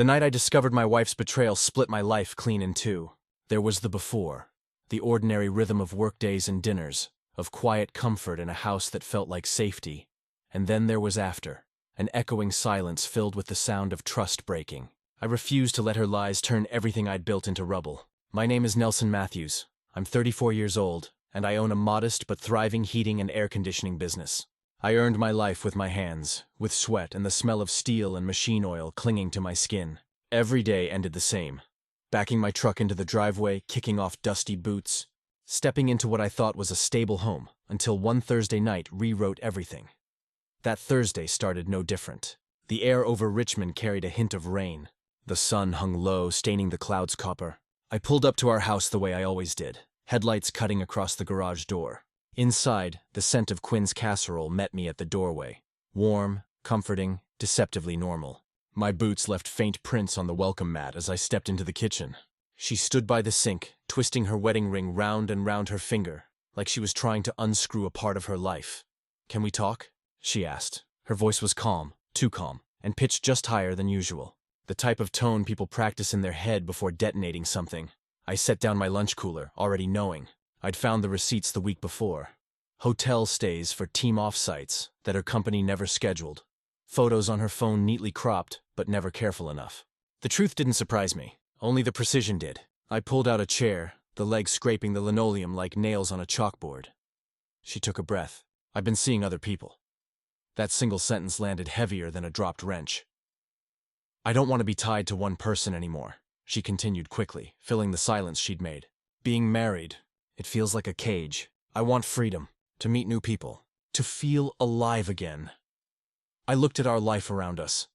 The night I discovered my wife's betrayal split my life clean in two. There was the before, the ordinary rhythm of workdays and dinners, of quiet comfort in a house that felt like safety. And then there was after, an echoing silence filled with the sound of trust breaking. I refused to let her lies turn everything I'd built into rubble. My name is Nelson Matthews. I'm 34 years old, and I own a modest but thriving heating and air conditioning business. I earned my life with my hands, with sweat and the smell of steel and machine oil clinging to my skin. Every day ended the same. Backing my truck into the driveway, kicking off dusty boots, stepping into what I thought was a stable home, until one Thursday night rewrote everything. That Thursday started no different. The air over Richmond carried a hint of rain. The sun hung low, staining the clouds copper. I pulled up to our house the way I always did, headlights cutting across the garage door. Inside, the scent of Quinn's casserole met me at the doorway. Warm, comforting, deceptively normal. My boots left faint prints on the welcome mat as I stepped into the kitchen. She stood by the sink, twisting her wedding ring round and round her finger, like she was trying to unscrew a part of her life. "Can we talk?" she asked. Her voice was calm, too calm, and pitched just higher than usual. The type of tone people practice in their head before detonating something. I set down my lunch cooler, already knowing. I'd found the receipts the week before. Hotel stays for team offsites that her company never scheduled. Photos on her phone neatly cropped, but never careful enough. The truth didn't surprise me. Only the precision did. I pulled out a chair, the legs scraping the linoleum like nails on a chalkboard. She took a breath. "I've been seeing other people." That single sentence landed heavier than a dropped wrench. "I don't want to be tied to one person anymore," she continued quickly, filling the silence she'd made. "Being married, it feels like a cage. I want freedom, to meet new people, to feel alive again." I looked at our life around us.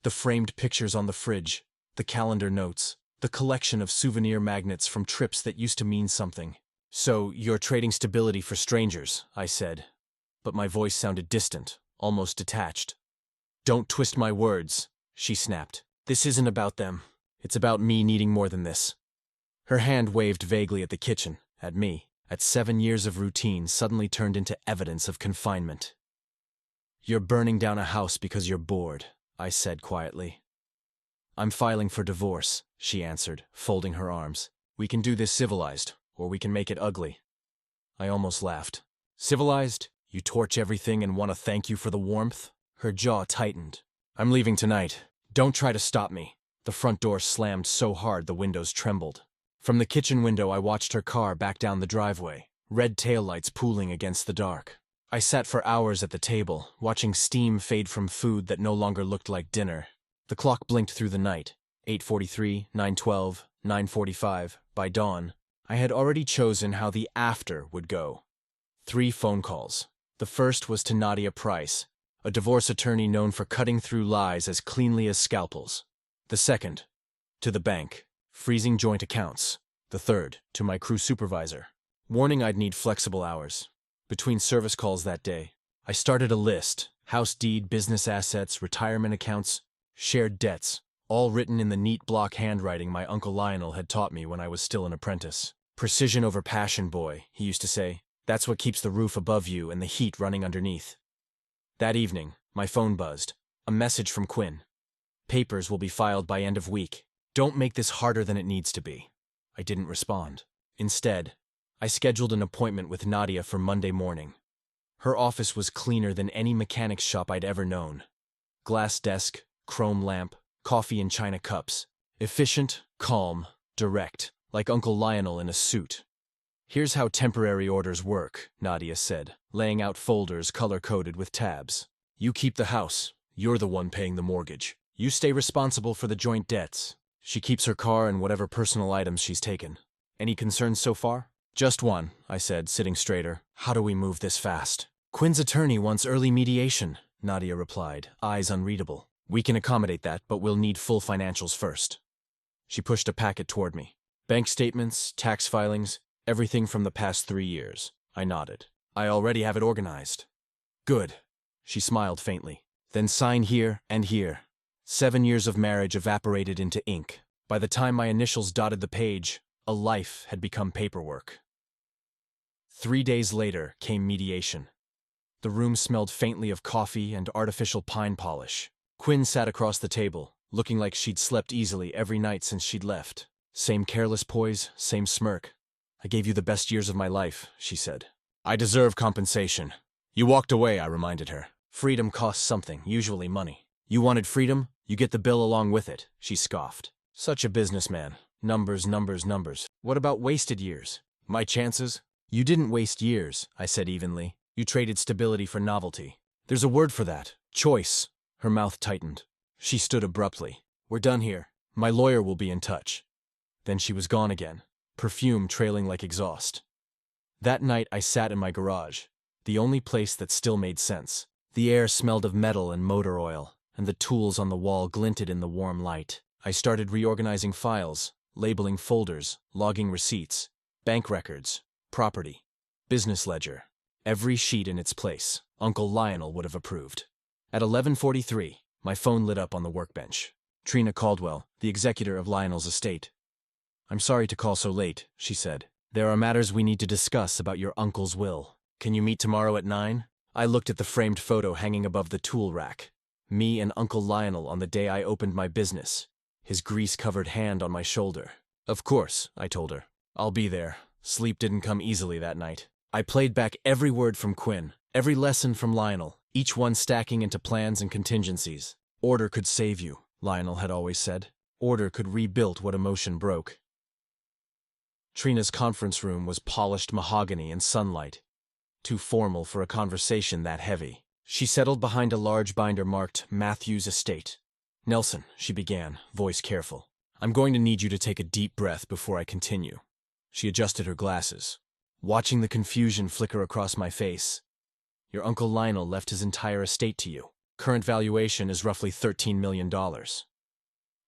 The framed pictures on the fridge, the calendar notes, the collection of souvenir magnets from trips that used to mean something. "So, you're trading stability for strangers," I said. But my voice sounded distant, almost detached. "Don't twist my words," she snapped. "This isn't about them. It's about me needing more than this." Her hand waved vaguely at the kitchen, at me. At 7 years of routine suddenly turned into evidence of confinement. "You're burning down a house because you're bored," I said quietly. "I'm filing for divorce," she answered, folding her arms. "We can do this civilized, or we can make it ugly." I almost laughed. "Civilized? You torch everything and want to thank you for the warmth?" Her jaw tightened. "I'm leaving tonight. Don't try to stop me." The front door slammed so hard the windows trembled. From the kitchen window I watched her car back down the driveway, red taillights pooling against the dark. I sat for hours at the table, watching steam fade from food that no longer looked like dinner. The clock blinked through the night. 8:43, 9:12, 9:45. By dawn, I had already chosen how the after would go. 3 phone calls. The first was to Nadia Price, a divorce attorney known for cutting through lies as cleanly as scalpels. The second, to the bank, freezing joint accounts. The third, to my crew supervisor, warning I'd need flexible hours. Between service calls that day, I started a list: house deed, business assets, retirement accounts, shared debts, all written in the neat block handwriting my Uncle Lionel had taught me when I was still an apprentice. "Precision over passion, boy," he used to say. "That's what keeps the roof above you and the heat running underneath." That evening, my phone buzzed. A message from Quinn. "Papers will be filed by end of week. Don't make this harder than it needs to be." I didn't respond. Instead, I scheduled an appointment with Nadia for Monday morning. Her office was cleaner than any mechanic's shop I'd ever known. Glass desk, chrome lamp, coffee in china cups. Efficient, calm, direct, like Uncle Lionel in a suit. "Here's how temporary orders work," Nadia said, laying out folders color-coded with tabs. "You keep the house. You're the one paying the mortgage. You stay responsible for the joint debts. She keeps her car and whatever personal items she's taken. Any concerns so far?" "Just one," I said, sitting straighter. "How do we move this fast?" "Quinn's attorney wants early mediation," Nadia replied, eyes unreadable. "We can accommodate that, but we'll need full financials first." She pushed a packet toward me. "Bank statements, tax filings, everything from the past 3 years." I nodded. "I already have it organized." "Good." She smiled faintly. "Then sign here and here." 7 years of marriage evaporated into ink. By the time my initials dotted the page, a life had become paperwork. 3 days later came mediation. The room smelled faintly of coffee and artificial pine polish. Quinn sat across the table, looking like she'd slept easily every night since she'd left. Same careless poise, same smirk. "I gave you the best years of my life," she said. "I deserve compensation." "You walked away," I reminded her. "Freedom costs something, usually money." "You wanted freedom? You get the bill along with it," she scoffed. "Such a businessman. Numbers, numbers, numbers. What about wasted years? My chances?" "You didn't waste years," I said evenly. "You traded stability for novelty. There's a word for that. Choice." Her mouth tightened. She stood abruptly. "We're done here. My lawyer will be in touch." Then she was gone again, perfume trailing like exhaust. That night I sat in my garage, the only place that still made sense. The air smelled of metal and motor oil, and the tools on the wall glinted in the warm light. I started reorganizing files, labeling folders, logging receipts, bank records, property, business ledger. Every sheet in its place. Uncle Lionel would have approved. At 11:43, my phone lit up on the workbench. Trina Caldwell, the executor of Lionel's estate. "I'm sorry to call so late," she said. "There are matters we need to discuss about your uncle's will. Can you meet tomorrow at 9? I looked at the framed photo hanging above the tool rack. Me and Uncle Lionel on the day I opened my business, his grease-covered hand on my shoulder. "Of course," I told her. "I'll be there." Sleep didn't come easily that night. I played back every word from Quinn, every lesson from Lionel, each one stacking into plans and contingencies. "Order could save you," Lionel had always said. "Order could rebuild what emotion broke." Trina's conference room was polished mahogany and sunlight, too formal for a conversation that heavy. She settled behind a large binder marked Matthews Estate. "Nelson," she began, voice careful, "I'm going to need you to take a deep breath before I continue." She adjusted her glasses, watching the confusion flicker across my face. "Your Uncle Lionel left his entire estate to you. Current valuation is roughly $13 million.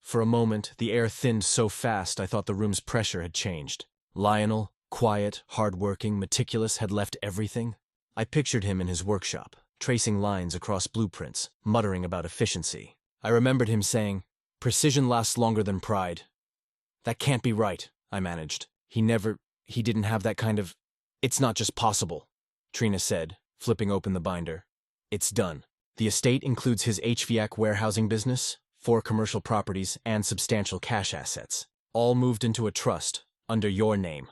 For a moment, the air thinned so fast I thought the room's pressure had changed. Lionel, quiet, hard-working, meticulous, had left everything. I pictured him in his workshop, tracing lines across blueprints, muttering about efficiency. I remembered him saying, "Precision lasts longer than pride." "That can't be right," I managed. He didn't have that kind of... "It's not just possible," Trina said, flipping open the binder. "It's done. The estate includes his HVAC warehousing business, 4 commercial properties, and substantial cash assets. All moved into a trust, under your name."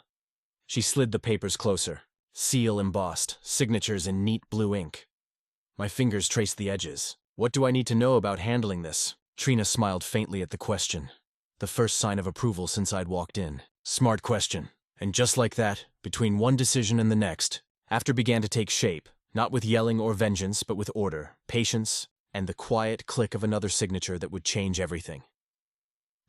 She slid the papers closer. Seal embossed, signatures in neat blue ink. My fingers traced the edges. "What do I need to know about handling this?" Trina smiled faintly at the question. The first sign of approval since I'd walked in. "Smart question." And just like that, between one decision and the next, after began to take shape, not with yelling or vengeance, but with order, patience, and the quiet click of another signature that would change everything.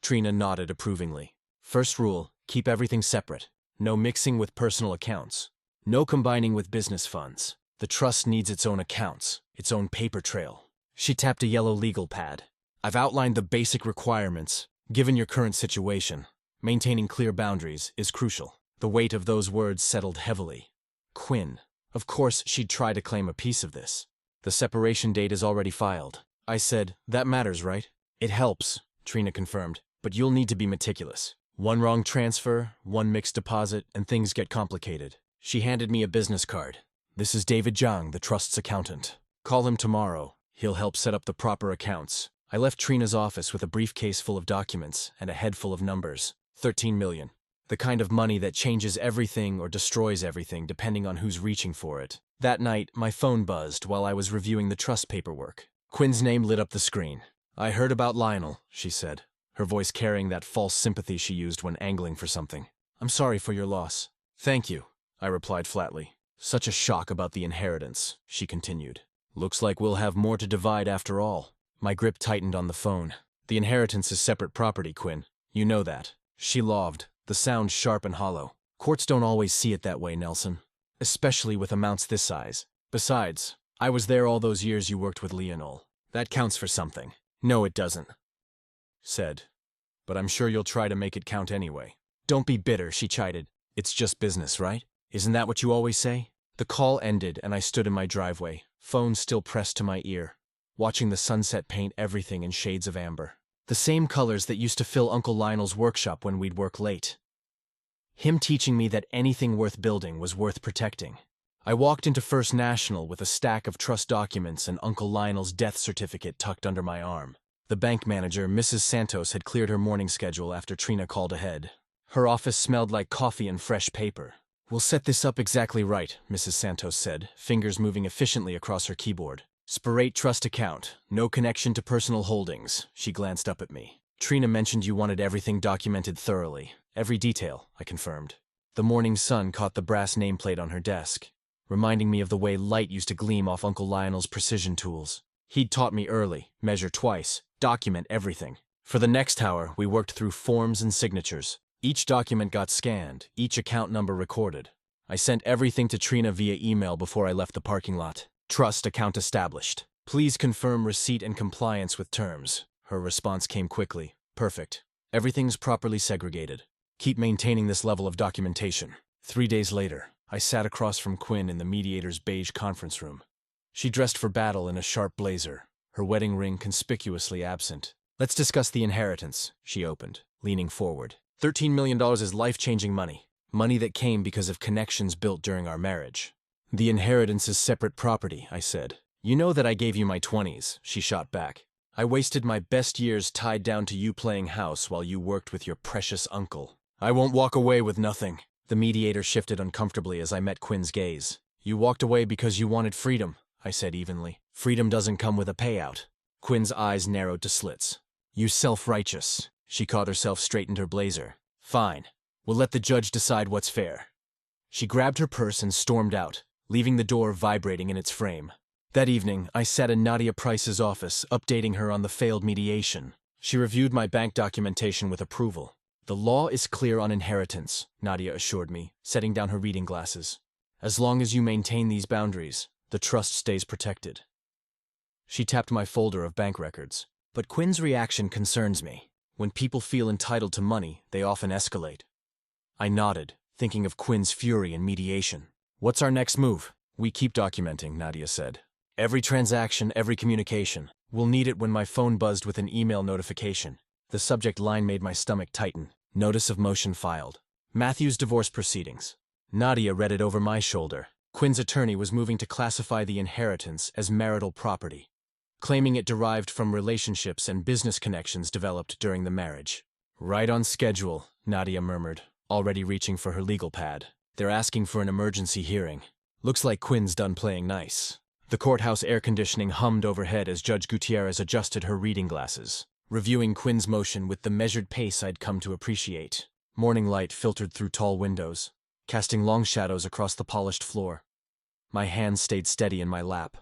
Trina nodded approvingly. "First rule, keep everything separate. No mixing with personal accounts. No combining with business funds. The trust needs its own accounts, its own paper trail." She tapped a yellow legal pad. "I've outlined the basic requirements. Given your current situation, maintaining clear boundaries is crucial." The weight of those words settled heavily. Quinn. Of course she'd try to claim a piece of this. "The separation date is already filed." I said, "That matters, right?" "It helps," Trina confirmed, "but you'll need to be meticulous. One wrong transfer, one mixed deposit, and things get complicated." She handed me a business card. "This is David Zhang, the trust's accountant. Call him tomorrow. He'll help set up the proper accounts." I left Trina's office with a briefcase full of documents and a head full of numbers. 13 million. The kind of money that changes everything or destroys everything depending on who's reaching for it. That night, my phone buzzed while I was reviewing the trust paperwork. Quinn's name lit up the screen. "I heard about Lionel," she said, her voice carrying that false sympathy she used when angling for something. "I'm sorry for your loss." "Thank you," I replied flatly. "Such a shock about the inheritance," she continued. "Looks like we'll have more to divide after all." My grip tightened on the phone. "The inheritance is separate property, Quinn. You know that." She laughed, the sound sharp and hollow. "Courts don't always see it that way, Nelson. Especially with amounts this size. Besides, I was there all those years you worked with Lionel. That counts for something." "No, it doesn't," said. "But I'm sure you'll try to make it count anyway." "Don't be bitter," she chided. "It's just business, right? Isn't that what you always say?" The call ended and I stood in my driveway, phone still pressed to my ear, watching the sunset paint everything in shades of amber. The same colors that used to fill Uncle Lionel's workshop when we'd work late. Him teaching me that anything worth building was worth protecting. I walked into First National with a stack of trust documents and Uncle Lionel's death certificate tucked under my arm. The bank manager, Mrs. Santos, had cleared her morning schedule after Trina called ahead. Her office smelled like coffee and fresh paper. "We'll set this up exactly right," Mrs. Santos said, fingers moving efficiently across her keyboard. "Spirate trust account, no connection to personal holdings." She glanced up at me. "Trina mentioned you wanted everything documented thoroughly. Every detail," I confirmed. The morning sun caught the brass nameplate on her desk, reminding me of the way light used to gleam off Uncle Lionel's precision tools. He'd taught me early, measure twice, document everything. For the next hour, we worked through forms and signatures. Each document got scanned, each account number recorded. I sent everything to Trina via email before I left the parking lot. "Trust account established. Please confirm receipt and compliance with terms." Her response came quickly. "Perfect. Everything's properly segregated. Keep maintaining this level of documentation." 3 days later, I sat across from Quinn in the mediator's beige conference room. She dressed for battle in a sharp blazer, her wedding ring conspicuously absent. "Let's discuss the inheritance," she opened, leaning forward. $13 million is life-changing money. Money that came because of connections built during our marriage. "The inheritance is separate property," I said. "You know that I gave you my 20s, she shot back. "I wasted my best years tied down to you playing house while you worked with your precious uncle. I won't walk away with nothing." The mediator shifted uncomfortably as I met Quinn's gaze. "You walked away because you wanted freedom," I said evenly. "Freedom doesn't come with a payout." Quinn's eyes narrowed to slits. "You self-righteous." She caught herself, straightened her blazer. "Fine. We'll let the judge decide what's fair." She grabbed her purse and stormed out, leaving the door vibrating in its frame. That evening, I sat in Nadia Price's office, updating her on the failed mediation. She reviewed my bank documentation with approval. "The law is clear on inheritance," Nadia assured me, setting down her reading glasses. "As long as you maintain these boundaries, the trust stays protected." She tapped my folder of bank records. "But Quinn's reaction concerns me. When people feel entitled to money, they often escalate." I nodded, thinking of Quinn's fury and mediation. "What's our next move?" "We keep documenting," Nadia said. "Every transaction, every communication. We'll need it." When my phone buzzed with an email notification. The subject line made my stomach tighten. Notice of motion filed. Matthew's divorce proceedings. Nadia read it over my shoulder. Quinn's attorney was moving to classify the inheritance as marital property, claiming it derived from relationships and business connections developed during the marriage. "Right on schedule," Nadia murmured, already reaching for her legal pad. "They're asking for an emergency hearing. Looks like Quinn's done playing nice." The courthouse air conditioning hummed overhead as Judge Gutierrez adjusted her reading glasses, reviewing Quinn's motion with the measured pace I'd come to appreciate. Morning light filtered through tall windows, casting long shadows across the polished floor. My hands stayed steady in my lap,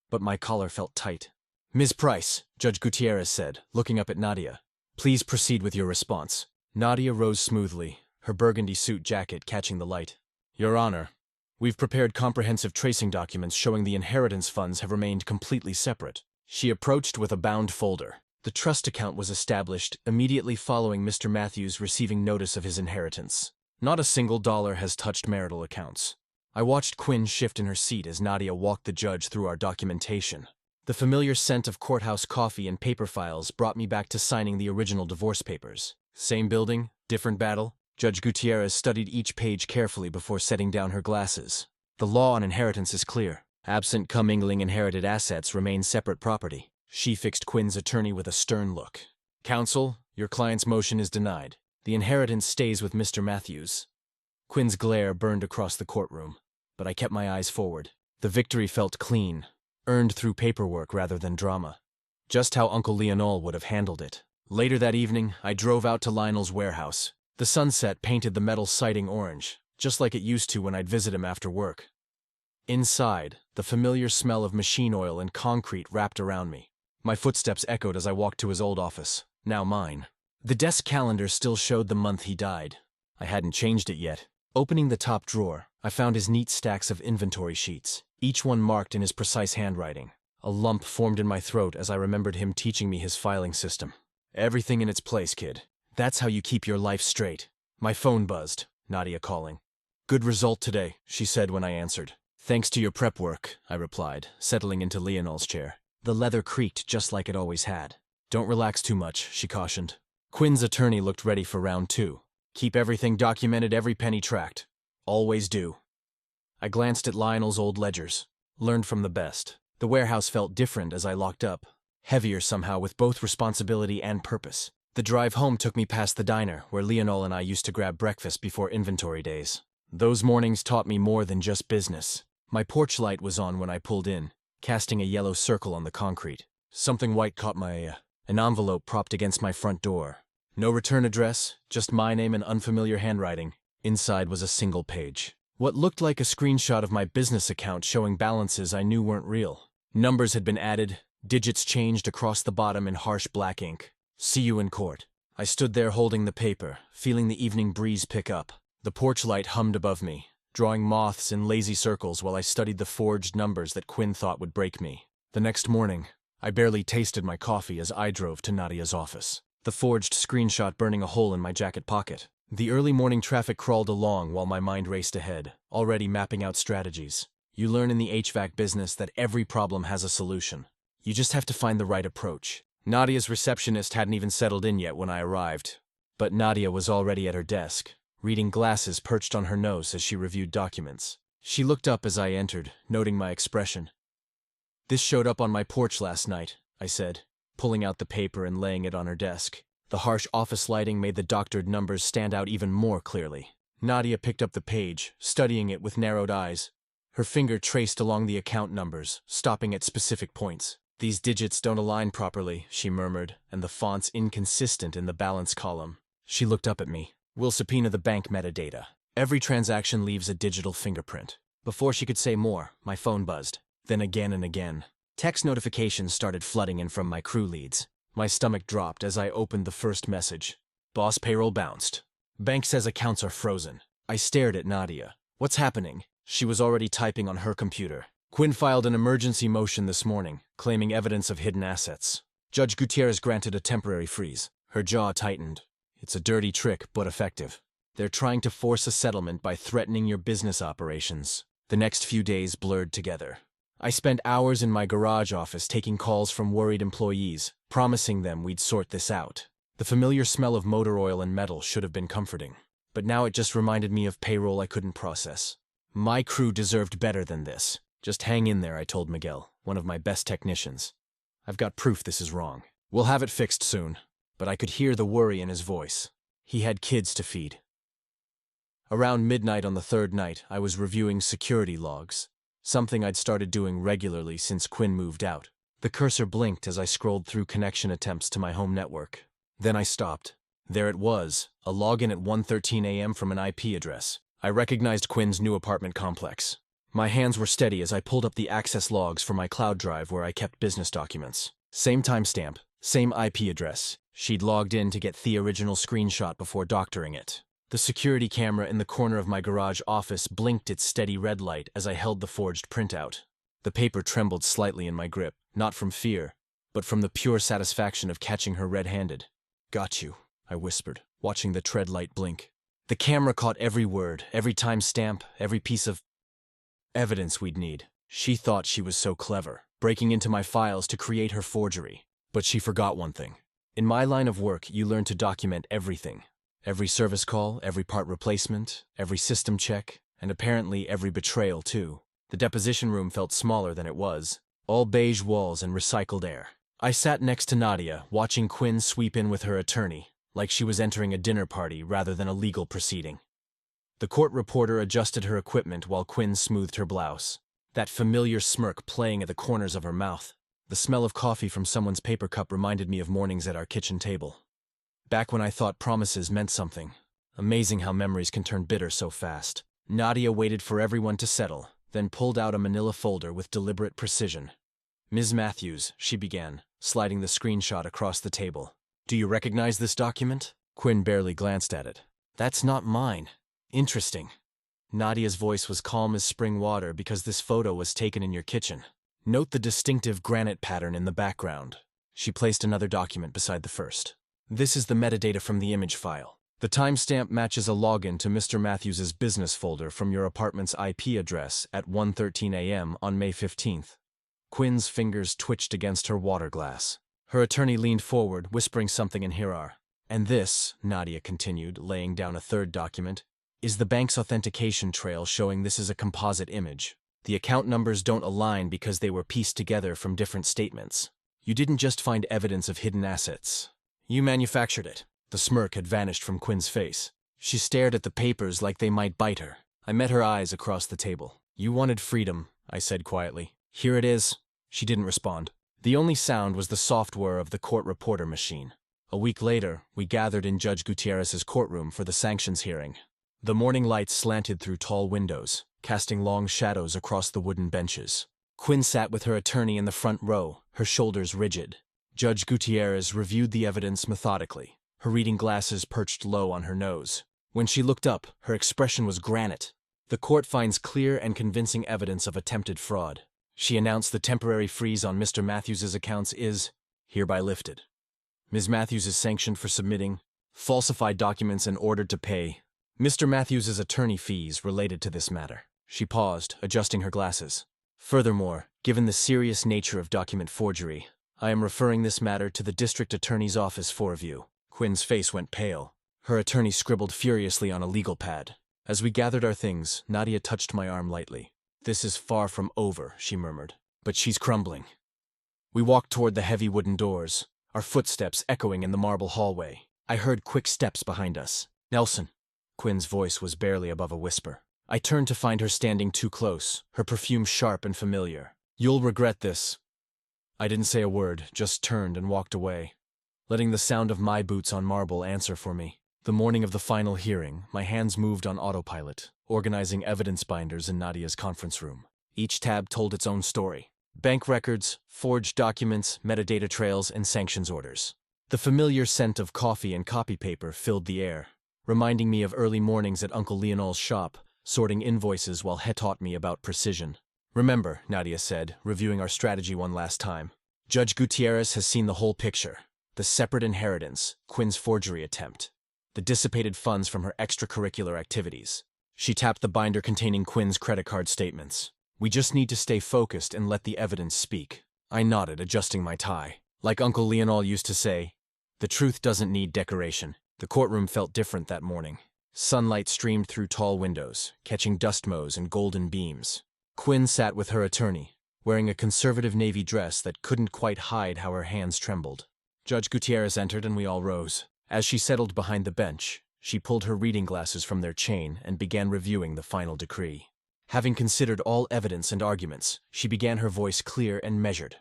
but my collar felt tight. "Ms. Price," Judge Gutierrez said, looking up at Nadia. "Please proceed with your response." Nadia rose smoothly, her burgundy suit jacket catching the light. "Your Honor, we've prepared comprehensive tracing documents showing the inheritance funds have remained completely separate." She approached with a bound folder. "The trust account was established immediately following Mr. Matthews receiving notice of his inheritance. Not a single dollar has touched marital accounts." I watched Quinn shift in her seat as Nadia walked the judge through our documentation. The familiar scent of courthouse coffee and paper files brought me back to signing the original divorce papers. Same building, different battle. Judge Gutierrez studied each page carefully before setting down her glasses. "The law on inheritance is clear. Absent commingling inherited assets remain separate property." She fixed Quinn's attorney with a stern look. "Counsel, your client's motion is denied. The inheritance stays with Mr. Matthews." Quinn's glare burned across the courtroom, but I kept my eyes forward. The victory felt clean, earned through paperwork rather than drama. Just how Uncle Lionel would have handled it. Later that evening, I drove out to Lionel's warehouse. The sunset painted the metal siding orange, just like it used to when I'd visit him after work. Inside, the familiar smell of machine oil and concrete wrapped around me. My footsteps echoed as I walked to his old office, now mine. The desk calendar still showed the month he died. I hadn't changed it yet. Opening the top drawer, I found his neat stacks of inventory sheets, each one marked in his precise handwriting. A lump formed in my throat as I remembered him teaching me his filing system. "Everything in its place, kid. That's how you keep your life straight." My phone buzzed, Nadia calling. "Good result today," she said when I answered. "Thanks to your prep work," I replied, settling into Lionel's chair. The leather creaked just like it always had. "Don't relax too much," she cautioned. Quinn's attorney looked ready for round 2. "Keep everything documented, every penny tracked." "Always do." I glanced at Lionel's old ledgers, learned from the best. The warehouse felt different as I locked up. heavier somehow with both responsibility and purpose. The drive home took me past the diner, where Leonol and I used to grab breakfast before inventory days. Those mornings taught me more than just business. My porch light was on when I pulled in, casting a yellow circle on the concrete. Something white caught my eye. An envelope propped against my front door. No return address, just my name and unfamiliar handwriting. Inside was a single page. What looked like a screenshot of my business account showing balances I knew weren't real. Numbers had been added, digits changed across the bottom in harsh black ink. See you in court. I stood there holding the paper, feeling the evening breeze pick up. The porch light hummed above me, drawing moths in lazy circles while I studied the forged numbers that Quinn thought would break me. The next morning, I barely tasted my coffee as I drove to Nadia's office, the forged screenshot burning a hole in my jacket pocket. The early morning traffic crawled along while my mind raced ahead, already mapping out strategies. You learn in the HVAC business that every problem has a solution. You just have to find the right approach. Nadia's receptionist hadn't even settled in yet when I arrived, but Nadia was already at her desk, reading glasses perched on her nose as she reviewed documents. She looked up as I entered, noting my expression. "This showed up on my porch last night," I said, pulling out the paper and laying it on her desk. The harsh office lighting made the doctored numbers stand out even more clearly. Nadia picked up the page, studying it with narrowed eyes. Her finger traced along the account numbers, stopping at specific points. "These digits don't align properly," she murmured, "and the font's inconsistent in the balance column." She looked up at me. "We'll subpoena the bank metadata. Every transaction leaves a digital fingerprint." Before she could say more, my phone buzzed. Then again and again. Text notifications started flooding in from my crew leads. My stomach dropped as I opened the first message. "Boss payroll bounced. Bank says accounts are frozen." I stared at Nadia. "What's happening?" She was already typing on her computer. "Quinn filed an emergency motion this morning, claiming evidence of hidden assets. Judge Gutierrez granted a temporary freeze." Her jaw tightened. "It's a dirty trick, but effective. They're trying to force a settlement by threatening your business operations." The next few days blurred together. I spent hours in my garage office taking calls from worried employees, promising them we'd sort this out. The familiar smell of motor oil and metal should have been comforting. But now it just reminded me of payroll I couldn't process. My crew deserved better than this. "Just hang in there," I told Miguel, one of my best technicians. "I've got proof this is wrong. We'll have it fixed soon." But I could hear the worry in his voice. He had kids to feed. Around midnight on the third night, I was reviewing security logs, something I'd started doing regularly since Quinn moved out. The cursor blinked as I scrolled through connection attempts to my home network. Then I stopped. There it was, a login at 1:13 a.m. from an IP address. I recognized Quinn's new apartment complex. My hands were steady as I pulled up the access logs for my cloud drive where I kept business documents. Same timestamp, same IP address. She'd logged in to get the original screenshot before doctoring it. The security camera in the corner of my garage office blinked its steady red light as I held the forged printout. The paper trembled slightly in my grip, not from fear, but from the pure satisfaction of catching her red-handed. "Got you," I whispered, watching the tread light blink. The camera caught every word, every timestamp, every piece of evidence we'd need. She thought she was so clever, breaking into my files to create her forgery. But she forgot one thing. In my line of work, you learn to document everything. Every service call, every part replacement, every system check, and apparently every betrayal too. The deposition room felt smaller than it was. All beige walls and recycled air. I sat next to Nadia, watching Quinn sweep in with her attorney, like she was entering a dinner party rather than a legal proceeding. The court reporter adjusted her equipment while Quinn smoothed her blouse, that familiar smirk playing at the corners of her mouth. The smell of coffee from someone's paper cup reminded me of mornings at our kitchen table. Back when I thought promises meant something. Amazing how memories can turn bitter so fast. Nadia waited for everyone to settle, then pulled out a manila folder with deliberate precision. "Ms. Matthews," she began, sliding the screenshot across the table. "Do you recognize this document?" Quinn barely glanced at it. "That's not mine." "Interesting." Nadia's voice was calm as spring water because this photo was taken in your kitchen. "Note the distinctive granite pattern in the background." She placed another document beside the first. "This is the metadata from the image file. The timestamp matches a login to Mr. Matthews's business folder from your apartment's IP address at 1:13 a.m. on May 15th. Quinn's fingers twitched against her water glass. Her attorney leaned forward, whispering something in her ear. "And this," Nadia continued, laying down a third document, "is the bank's authentication trail showing this is a composite image. The account numbers don't align because they were pieced together from different statements. You didn't just find evidence of hidden assets. You manufactured it. The smirk had vanished from Quinn's face. She stared at the papers like they might bite her. I met her eyes across the table. You wanted freedom, I said quietly. Here it is. She didn't respond. The only sound was the soft whir of the court reporter machine. A week later, we gathered in Judge Gutierrez's courtroom for the sanctions hearing. The morning light slanted through tall windows, casting long shadows across the wooden benches. Quinn sat with her attorney in the front row, her shoulders rigid. Judge Gutierrez reviewed the evidence methodically, her reading glasses perched low on her nose. When she looked up, her expression was granite. The court finds clear and convincing evidence of attempted fraud. She announced the temporary freeze on Mr. Matthews's accounts is hereby lifted. Ms. Matthews is sanctioned for submitting falsified documents and ordered to pay Mr. Matthews's attorney fees related to this matter. She paused, adjusting her glasses. Furthermore, given the serious nature of document forgery, I am referring this matter to the district attorney's office for review. Quinn's face went pale. Her attorney scribbled furiously on a legal pad. As we gathered our things, Nadia touched my arm lightly. This is far from over, she murmured. But she's crumbling. We walked toward the heavy wooden doors, our footsteps echoing in the marble hallway. I heard quick steps behind us. Nelson. Quinn's voice was barely above a whisper. I turned to find her standing too close, her perfume sharp and familiar. You'll regret this. I didn't say a word, just turned and walked away, letting the sound of my boots on marble answer for me. The morning of the final hearing, my hands moved on autopilot, organizing evidence binders in Nadia's conference room. Each tab told its own story. Bank records, forged documents, metadata trails, and sanctions orders. The familiar scent of coffee and copy paper filled the air, reminding me of early mornings at Uncle Leonel's shop, sorting invoices while he taught me about precision. Remember, Nadia said, reviewing our strategy one last time. Judge Gutierrez has seen the whole picture. The separate inheritance, Quinn's forgery attempt, the dissipated funds from her extracurricular activities. She tapped the binder containing Quinn's credit card statements. We just need to stay focused and let the evidence speak. I nodded, adjusting my tie. Like Uncle Leonel used to say, the truth doesn't need decoration. The courtroom felt different that morning. Sunlight streamed through tall windows, catching dust motes and golden beams. Quinn sat with her attorney, wearing a conservative navy dress that couldn't quite hide how her hands trembled. Judge Gutierrez entered and we all rose. As she settled behind the bench, she pulled her reading glasses from their chain and began reviewing the final decree. Having considered all evidence and arguments, she began, her voice clear and measured.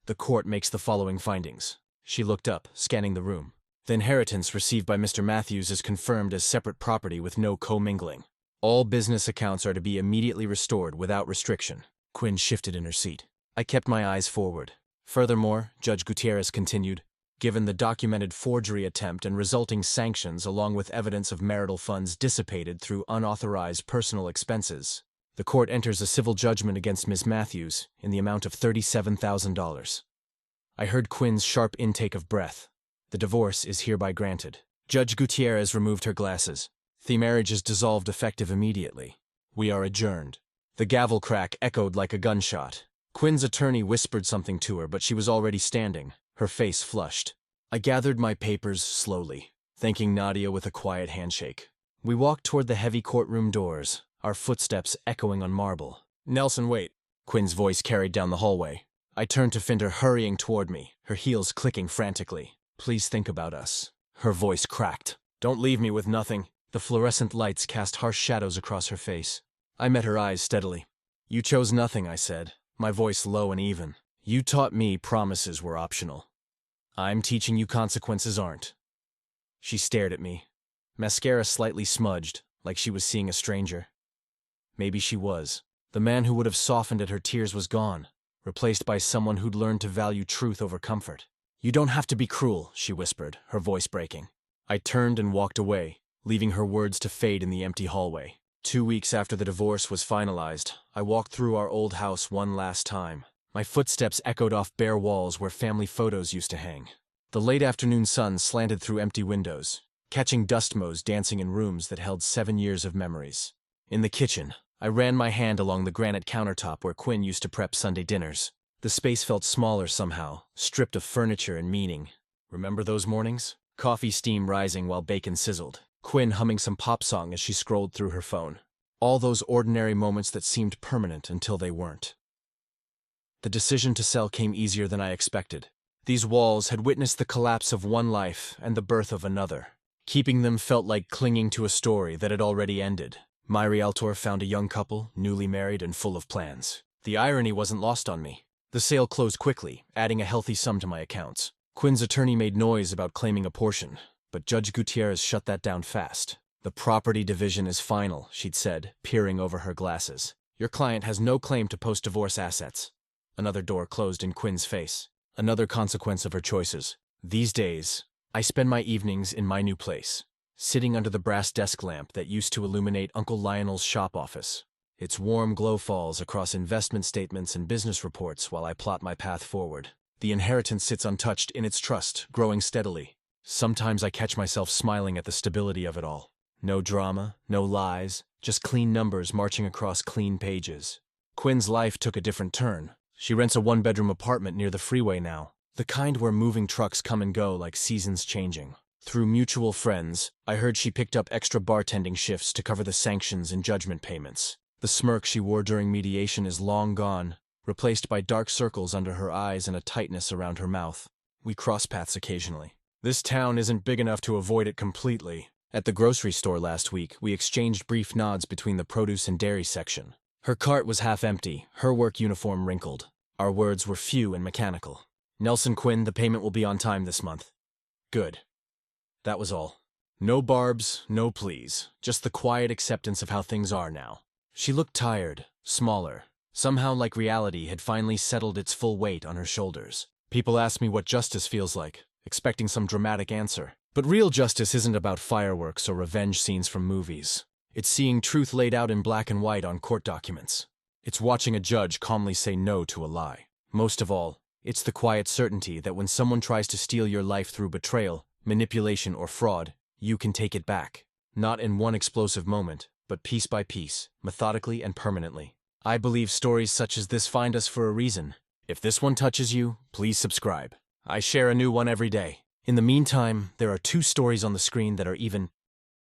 The court makes the following findings. She looked up, scanning the room. The inheritance received by Mr. Matthews is confirmed as separate property with no commingling. All business accounts are to be immediately restored without restriction. Quinn shifted in her seat. I kept my eyes forward. Furthermore, Judge Gutierrez continued, given the documented forgery attempt and resulting sanctions along with evidence of marital funds dissipated through unauthorized personal expenses, the court enters a civil judgment against Ms. Matthews in the amount of $37,000. I heard Quinn's sharp intake of breath. The divorce is hereby granted. Judge Gutierrez removed her glasses. The marriage is dissolved effective immediately. We are adjourned. The gavel crack echoed like a gunshot. Quinn's attorney whispered something to her, but she was already standing, her face flushed. I gathered my papers slowly, thanking Nadia with a quiet handshake. We walked toward the heavy courtroom doors, our footsteps echoing on marble. Nelson, wait. Quinn's voice carried down the hallway. I turned to find her hurrying toward me, her heels clicking frantically. Please think about us. Her voice cracked. Don't leave me with nothing. The fluorescent lights cast harsh shadows across her face. I met her eyes steadily. You chose nothing, I said, my voice low and even. You taught me promises were optional. I'm teaching you consequences aren't. She stared at me, mascara slightly smudged, like she was seeing a stranger. Maybe she was. The man who would have softened at her tears was gone, replaced by someone who'd learned to value truth over comfort. You don't have to be cruel, she whispered, her voice breaking. I turned and walked away, leaving her words to fade in the empty hallway. 2 weeks after the divorce was finalized, I walked through our old house one last time. My footsteps echoed off bare walls where family photos used to hang. The late afternoon sun slanted through empty windows, catching dust motes dancing in rooms that held 7 years of memories. In the kitchen, I ran my hand along the granite countertop where Quinn used to prep Sunday dinners. The space felt smaller somehow, stripped of furniture and meaning. Remember those mornings? Coffee steam rising while bacon sizzled. Quinn humming some pop song as she scrolled through her phone. All those ordinary moments that seemed permanent until they weren't. The decision to sell came easier than I expected. These walls had witnessed the collapse of one life and the birth of another. Keeping them felt like clinging to a story that had already ended. My realtor found a young couple, newly married and full of plans. The irony wasn't lost on me. The sale closed quickly, adding a healthy sum to my accounts. Quinn's attorney made noise about claiming a portion, but Judge Gutierrez shut that down fast. The property division is final, she'd said, peering over her glasses. Your client has no claim to post-divorce assets. Another door closed in Quinn's face. Another consequence of her choices. These days, I spend my evenings in my new place, sitting under the brass desk lamp that used to illuminate Uncle Lionel's shop office. Its warm glow falls across investment statements and business reports while I plot my path forward. The inheritance sits untouched in its trust, growing steadily. Sometimes I catch myself smiling at the stability of it all. No drama, no lies, just clean numbers marching across clean pages. Quinn's life took a different turn. She rents a one-bedroom apartment near the freeway now, the kind where moving trucks come and go like seasons changing. Through mutual friends, I heard she picked up extra bartending shifts to cover the sanctions and judgment payments. The smirk she wore during mediation is long gone, replaced by dark circles under her eyes and a tightness around her mouth. We cross paths occasionally. This town isn't big enough to avoid it completely. At the grocery store last week, we exchanged brief nods between the produce and dairy section. Her cart was half empty, her work uniform wrinkled. Our words were few and mechanical. Nelson Quinn, the payment will be on time this month. Good. That was all. No barbs, no pleas, just the quiet acceptance of how things are now. She looked tired, smaller, somehow like reality had finally settled its full weight on her shoulders. People ask me what justice feels like, expecting some dramatic answer. But real justice isn't about fireworks or revenge scenes from movies. It's seeing truth laid out in black and white on court documents. It's watching a judge calmly say no to a lie. Most of all, it's the quiet certainty that when someone tries to steal your life through betrayal, manipulation, or fraud, you can take it back. Not in one explosive moment, but piece by piece, methodically and permanently. I believe stories such as this find us for a reason. If this one touches you, please subscribe. I share a new one every day. In the meantime, there are 2 stories on the screen that are even